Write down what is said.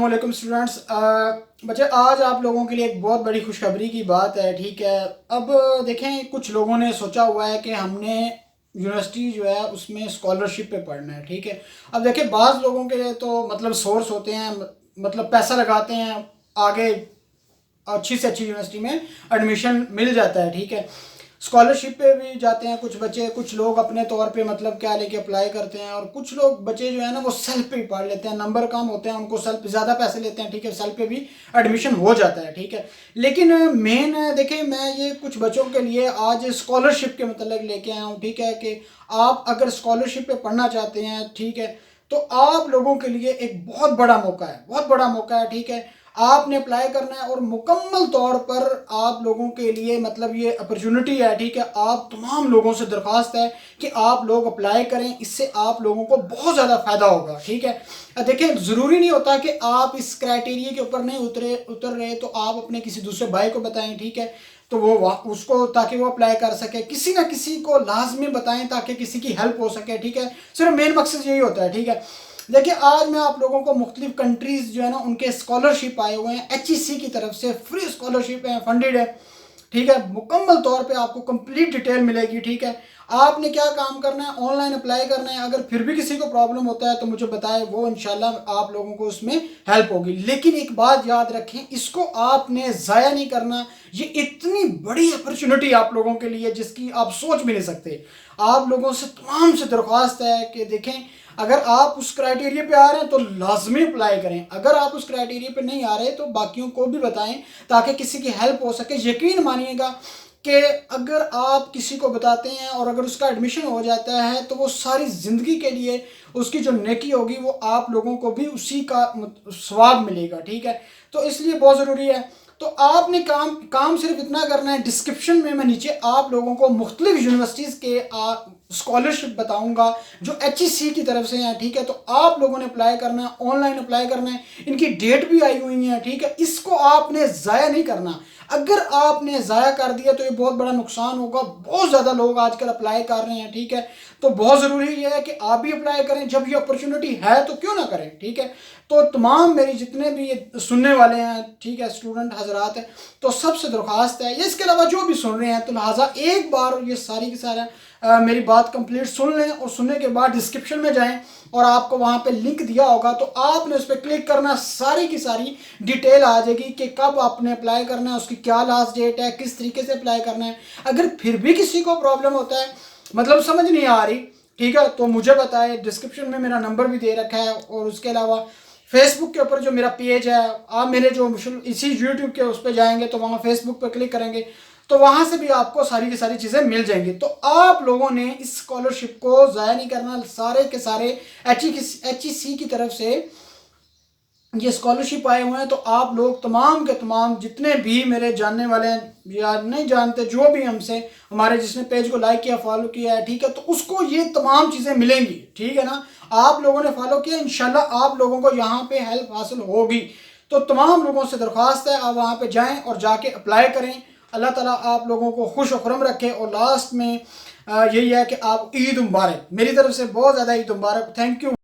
علیکم اسٹوڈنٹس۔ بچے آج آپ لوگوں کے لیے ایک بہت بڑی خوشخبری کی بات ہے، ٹھیک ہے۔ اب دیکھیں کچھ لوگوں نے سوچا ہوا ہے کہ ہم نے یونیورسٹی جو ہے اس میں اسکالرشپ پہ پڑھنا ہے، ٹھیک ہے۔ اب دیکھیں بعض لوگوں کے لیے تو مطلب سورس ہوتے ہیں، مطلب پیسہ لگاتے ہیں، آگے اچھی سے اچھی یونیورسٹی میں ایڈمیشن مل جاتا ہے، ٹھیک ہے۔ اسکالرشپ پہ بھی جاتے ہیں کچھ بچے، کچھ لوگ اپنے طور پہ مطلب کیا لے کے اپلائی کرتے ہیں، اور کچھ لوگ بچے جو ہیں نا وہ سیلف پہ ہی پڑھ لیتے ہیں، نمبر کم ہوتے ہیں ان کو سیلف زیادہ پیسے لیتے ہیں، ٹھیک ہے، سیلف پہ بھی ایڈمیشن ہو جاتا ہے، ٹھیک ہے۔ لیکن مین دیکھیں میں یہ کچھ بچوں کے لیے آج اسکالرشپ کے متعلق لے کے آیا ہوں، ٹھیک ہے، کہ آپ اگر اسکالرشپ پہ پڑھنا چاہتے ہیں، ٹھیک ہے، تو آپ لوگوں کے لیے ایک بہت بڑا موقع ہے، بہت بڑا موقع ہے، ٹھیک ہے۔ آپ نے اپلائی کرنا ہے اور مکمل طور پر آپ لوگوں کے لیے مطلب یہ اپرچونٹی ہے، ٹھیک ہے۔ آپ تمام لوگوں سے درخواست ہے کہ آپ لوگ اپلائی کریں، اس سے آپ لوگوں کو بہت زیادہ فائدہ ہوگا، ٹھیک ہے۔ دیکھیں ضروری نہیں ہوتا کہ آپ اس کرائٹیریے کے اوپر نہیں اتر رہے تو آپ اپنے کسی دوسرے بھائی کو بتائیں، ٹھیک ہے، تو وہ اس کو تاکہ وہ اپلائی کر سکے، کسی نہ کسی کو لازمی بتائیں تاکہ کسی کی ہیلپ ہو سکے، ٹھیک ہے۔ صرف مین مقصد یہی ہوتا ہے، ٹھیک ہے۔ دیکھیں آج میں آپ لوگوں کو مختلف کنٹریز جو ہے نا ان کے اسکالرشپ آئے ہوئے ہیں HEC کی طرف سے، فری اسکالرشپ ہے، فنڈیڈ ہے، ٹھیک ہے، مکمل طور پہ آپ کو کمپلیٹ ڈیٹیل ملے گی، ٹھیک ہے۔ آپ نے کیا کام کرنا ہے، آن لائن اپلائی کرنا ہے، اگر پھر بھی کسی کو پرابلم ہوتا ہے تو مجھے بتائے، وہ انشاءاللہ آپ لوگوں کو اس میں ہیلپ ہوگی۔ لیکن ایک بات یاد رکھیں، اس کو آپ نے ضائع نہیں کرنا، یہ اتنی بڑی اپرچونٹی آپ لوگوں کے لیے جس کی آپ سوچ بھی نہیں سکتے۔ آپ لوگوں سے تمام سے درخواست ہے کہ دیکھیں اگر آپ اس کرائٹیریے پہ آ رہے ہیں تو لازمی اپلائی کریں، اگر آپ اس کرائٹیریے پہ نہیں آ رہے تو باقیوں کو بھی بتائیں تاکہ کسی کی ہیلپ ہو سکے۔ یقین مانیے گا کہ اگر آپ کسی کو بتاتے ہیں اور اگر اس کا ایڈمیشن ہو جاتا ہے تو وہ ساری زندگی کے لیے اس کی جو نیکی ہوگی وہ آپ لوگوں کو بھی اسی کا ثواب ملے گا، ٹھیک ہے۔ تو اس لیے بہت ضروری ہے۔ تو آپ نے کام صرف اتنا کرنا ہے، ڈسکرپشن میں نیچے آپ لوگوں کو مختلف یونیورسٹیز کے اسکالرشپ بتاؤں گا جو HEC کی طرف سے ہیں، ٹھیک ہے۔ تو آپ لوگوں نے اپلائی کرنا ہے، آن لائن اپلائی کرنا ہے، ان کی ڈیٹ بھی آئی ہوئی ہیں، ٹھیک ہے۔ اس کو آپ نے ضائع نہیں کرنا، اگر آپ نے ضائع کر دیا تو یہ بہت بڑا نقصان ہوگا۔ بہت زیادہ لوگ آج کل اپلائی کر رہے ہیں، ٹھیک ہے۔ تو بہت ضروری یہ ہے کہ آپ بھی اپلائی کریں، جب یہ اپرچونٹی ہے تو کیوں نہ کریں، ٹھیک ہے۔ تو تمام میری جتنے بھی یہ سننے والے ہیں، ٹھیک ہے، اسٹوڈنٹ حضرات ہیں، تو سب سے درخواست ہے، اس کے علاوہ جو بھی سن رہے ہیں تو لہٰذا ایک بار یہ ساری کی سارا میری بات کمپلیٹ سن لیں، اور سننے کے بعد ڈسکرپشن میں جائیں اور آپ کو وہاں پہ لنک دیا ہوگا تو آپ نے اس پہ کلک کرنا، ساری کی ساری ڈیٹیل آ جائے گی کہ کب آپ نے اپلائی کرنا ہے، اس کی کیا لاسٹ ڈیٹ ہے، کس طریقے سے اپلائی کرنا ہے۔ اگر پھر بھی کسی کو پرابلم ہوتا ہے، مطلب سمجھ نہیں آ رہی، ٹھیک ہے، تو مجھے بتائے، ڈسکرپشن میں میرا نمبر بھی دے رکھا ہے، اور اس کے علاوہ فیس بک کے اوپر جو میرا پیج ہے، آپ میرے جو اسی یوٹیوب کے اس پہ جائیں گے تو وہاں فیس بک پہ کلک کریں گے تو وہاں سے بھی آپ کو ساری کی ساری چیزیں مل جائیں گی۔ تو آپ لوگوں نے اس اسکالرشپ کو ضائع نہیں کرنا، سارے کے سارے HEC کی طرف سے یہ اسکالرشپ آئے ہوئے ہیں، تو آپ لوگ تمام کے تمام جتنے بھی میرے جاننے والے ہیں یا نہیں جانتے، جو بھی ہم سے ہمارے جس نے پیج کو لائک کیا، فالو کیا ہے، ٹھیک ہے، تو اس کو یہ تمام چیزیں ملیں گی، ٹھیک ہے نا۔ آپ لوگوں نے فالو کیا، انشاءاللہ آپ لوگوں کو یہاں پہ ہیلپ حاصل ہوگی۔ تو تمام لوگوں سے درخواست ہے آپ وہاں پہ جائیں اور جا کے اپلائی کریں۔ اللہ تعالیٰ آپ لوگوں کو خوش و خرم رکھے، اور لاسٹ میں یہی ہے کہ آپ عید مبارک، میری طرف سے بہت زیادہ عید مبارک، تھینک یو۔